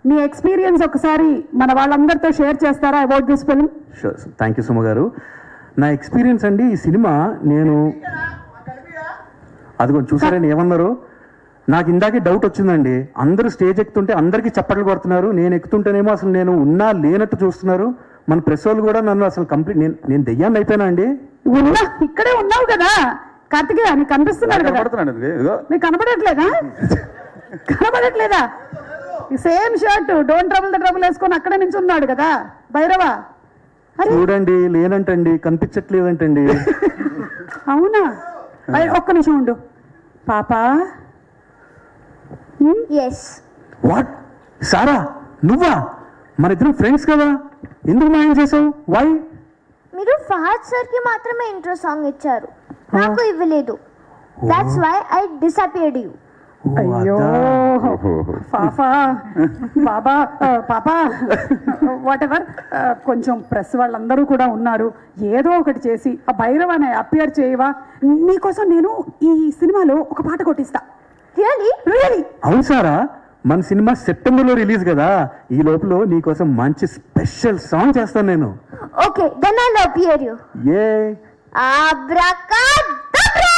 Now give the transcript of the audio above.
మీ experience ఒకసారి మన వాళ్ళందరితో షేర్ చేస్తారా about this film? Sure, thank you Suma గారు. నా ఎక్స్పీరియన్స్ అండి, ఈ సినిమా నేను అది కొంచెం చూసారని ఏమన్నారు, నాకు ఇందాకే డౌట్ వచ్చిందండి. అందరూ స్టేజ్ ఎక్కుతుంటే అందరికీ చప్పట్లు కొడుతున్నారు, నేను ఎక్కుతుంటేనేమో అసలు నేను ఉన్నా లేనట్టు చూస్తున్నారు. మన ప్రెస్ వాళ్ళు కూడా నన్ను అసలు కంప్లీట్ నేను దెయ్యాన్ని అయిపోయినా అండి. ఇక్కడే ఉన్నావు కదా కార్తికేయ, నీకు కనిపిస్తున్నాడు కదా, నీకు కనబడట్లేదా? కనబడట్లేదా? Same shirt don't trouble the trouble వేసుకొని అక్కడే నుంచి ఉన్నాడు కదా భైరవ. చూడండి, లేనంటండి, కనిపించట్లేదంటండి. అవునా? ఒక్క నిమిషం ఉండు పాపా. వాట్ సారా, నువ్వా? మన ఇద్దరం ఫ్రెండ్స్ కదా, ఎందుకు మాయం చేసావు? వై? మీరు ఫహద్ సార్ కి మాత్రమే ఇంట్రో సాంగ్ ఇచ్చారు, నాకు ఇవ్వలేదు. That's why I disappeared you. అయ్యో పాపా బాబా పాపా వాట్ ఎవర్. కొంచెం ప్రెస్ వాళ్ళందరూ కూడా ఉన్నారు, ఏదో ఒకటి చేసి ఆ భైరవాన్ని అపియర్ చేయవా? నీకోసం నేను ఈ సినిమాలో ఒక పాట కొట్టిస్తా. రియల్లీ? రియల్లీ? అవును సారా, మన సినిమా సెప్టెంబర్ లో రిలీజ్ కదా, ఈ లోపల నీకోసం మంచి స్పెషల్ సాంగ్ చేస్తాను నేను. Okay, then I will appear you. ఏ అబ్రాకడబ్రా.